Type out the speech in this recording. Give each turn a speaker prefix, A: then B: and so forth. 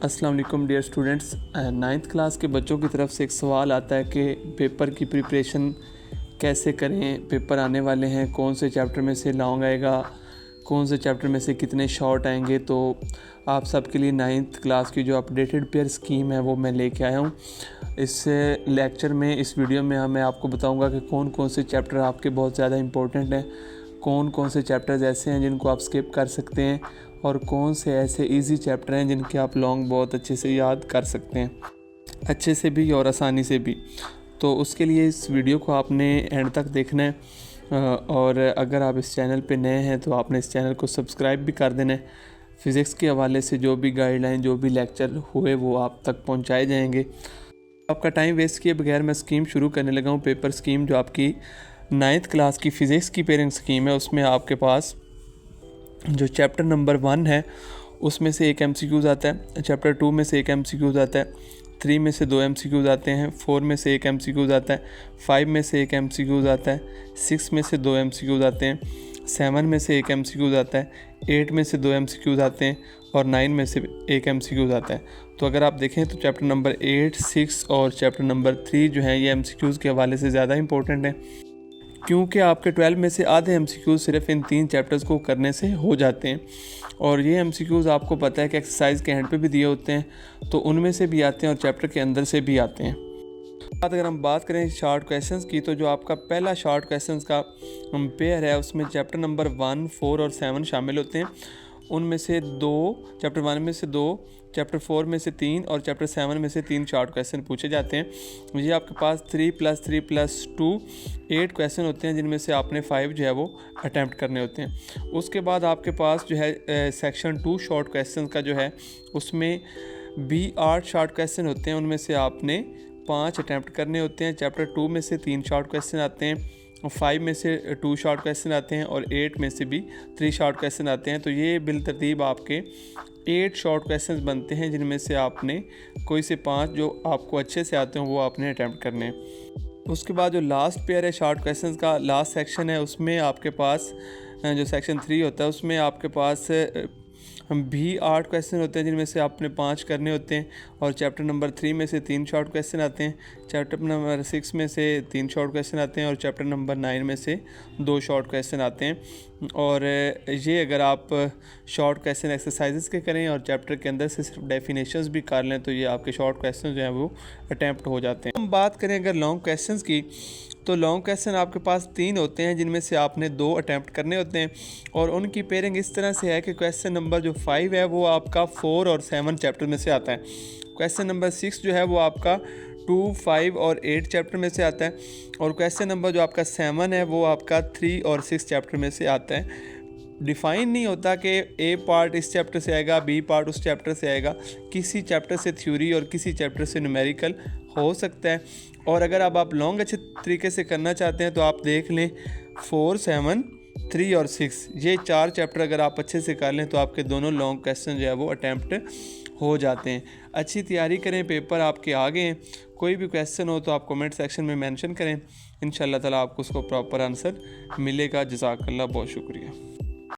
A: अस्सलाम वालेकुम dear students. Ninth class के बच्चों की तरफ से एक सवाल आता है कि पेपर की प्रिपरेशन कैसे करें। पेपर आने वाले हैं, कौन से चैप्टर में से लॉन्ग आएगा, कौन से चैप्टर में से कितने शॉर्ट आएंगे। तो आप सबके लिए नाइन्थ क्लास की जो अपडेटेड पेयर स्कीम है वो मैं लेके आया हूँ। इस लेक्चर में, इस वीडियो में मैं आपको बताऊँगा कि कौन कौन से चैप्टर आपके बहुत ज़्यादा इंपॉर्टेंट हैं, कौन कौन से चैप्टर्स ऐसे हैं जिनको आप स्किप कर सकते हैं और कौन से ऐसे इजी चैप्टर हैं जिनके आप लॉन्ग बहुत अच्छे से याद कर सकते हैं, अच्छे से भी और आसानी से भी। तो उसके लिए इस वीडियो को आपने एंड तक देखना है और अगर आप इस चैनल पे नए हैं तो आपने इस चैनल को सब्सक्राइब भी कर देना है। फ़िज़िक्स के हवाले से जो भी गाइडलाइन, जो भी लेक्चर हुए वो आप तक पहुंचाए जाएंगे। आपका टाइम वेस्ट किए बगैर मैं स्कीम शुरू करने लगा हूँ। पेपर स्कीम जो आपकी नाइन्थ क्लास की फ़िज़िक्स की पेयरिंग स्कीम है, उसमें आपके पास जो चैप्टर नंबर 1 है उसमें से एक MCQs आता है, चैप्टर 2 में से एक MCQs आता है, 3 में से 2 MCQs आते हैं, 4 में से एक MCQs आता है, 5 में से एक MCQs आता है, 6 में से 2 MCQs आते हैं, 7 में से एक MCQs आता है, 8 में से 2 MCQs आते हैं और 9 में से एक MCQs आता है। तो अगर आप देखें तो चैप्टर नंबर 8, 6 और चैप्टर नंबर 3 जो हैं ये MCQs के हवाले से ज़्यादा इंपॉर्टेंट हैं, क्योंकि आपके 12 में से आधे MCQs सिर्फ इन 3 चैप्टर्स को करने से हो जाते हैं। और ये MCQs आपको पता है कि एक्सरसाइज के एंड पे भी दिए होते हैं, तो उनमें से भी आते हैं और चैप्टर के अंदर से भी आते हैं। अगर हम बात करें शॉर्ट क्वेश्चंस की, तो जो आपका पहला शॉर्ट क्वेश्चंस का पेयर है उसमें चैप्टर नंबर 1, 4 और 7 शामिल होते हैं। उनमें से 2, चैप्टर 1 में से 2, चैप्टर 4 में से 3 और चैप्टर 7 में से 3 शॉर्ट क्वेश्चन पूछे जाते हैं। ये आपके पास 3 + 3 + 2 8 क्वेश्चन होते हैं, जिनमें से आपने 5 जो है वो अटैम्प्ट करने होते हैं। उसके बाद आपके पास जो है सेक्शन 2 शॉर्ट क्वेश्चन का जो है उसमें भी 8 शॉर्ट क्वेश्चन होते हैं, उनमें से आपने 5 अटैम्प्ट करने होते हैं। चैप्टर 2 में से 3 शॉर्ट क्वेश्चन आते हैं, 5 में से 2 शॉर्ट क्वेश्चन आते हैं और 8 में से भी 3 शॉर्ट क्वेश्चन आते हैं। तो ये बिल तरतीब आपके 8 शॉर्ट क्वेश्चन बनते हैं, जिनमें से आपने कोई से 5 जो आपको अच्छे से आते हैं वो आपने अटैम्प्ट करने हैं। उसके बाद जो लास्ट पेयर है शॉर्ट क्वेश्चंस का, लास्ट सेक्शन है, उसमें आपके पास जो सेक्शन 3 होता है उसमें आपके पास भी 8 क्वेश्चन होते हैं, जिनमें से आपने 5 करने होते हैं। और चैप्टर नंबर 3 में से 3 शॉर्ट क्वेश्चन आते हैं, चैप्टर नंबर 6 में से 3 शॉर्ट क्वेश्चन आते हैं और चैप्टर नंबर 9 में से 2 शॉर्ट क्वेश्चन आते हैं। और ये अगर आप शॉर्ट क्वेश्चन एक्सरसाइजेस के करें और चैप्टर के अंदर से सिर्फ डेफिनेशंस भी कर लें तो ये आपके शॉर्ट क्वेश्चन जो हैं वो अटैम्प्ट हो जाते हैं। हम बात करें अगर लॉन्ग क्वेश्चंस की, तो लॉन्ग क्वेश्चन आपके पास 3 होते हैं, जिनमें से आपने 2 अटैम्प्ट करने होते हैं। और उनकी पेयरिंग इस तरह से है कि क्वेश्चन नंबर जो 5 है वो आपका 4 और 7 चैप्टर में से आता है। क्वेश्चन नंबर 6 जो है वो आपका 2, 5 और 8 चैप्टर में से आता है। और क्वेश्चन नंबर जो आपका 7 है वो आपका 3 और 6 चैप्टर में से आता है। डिफ़ाइन नहीं होता कि ए पार्ट इस चैप्टर से आएगा, बी पार्ट उस चैप्टर से आएगा। किसी चैप्टर से थ्योरी और किसी चैप्टर से न्यूमेरिकल हो सकता है। और अगर अब आप लॉन्ग अच्छे तरीके से करना चाहते हैं तो आप देख लें 4, 7, 3 और 6 ये 4 चैप्टर अगर आप अच्छे से कर लें तो आपके दोनों लॉन्ग क्वेश्चन जो है वो अटैम्प्ट हो जाते हैं। अच्छी तैयारी करें, पेपर आपके आगे हैं। कोई भी क्वेश्चन हो तो आप कमेंट सेक्शन में मेंशन करें, इंशाल्लाह ताला आपको उसको प्रॉपर आंसर मिलेगा। जज़ाकल्लाह, बहुत शुक्रिया।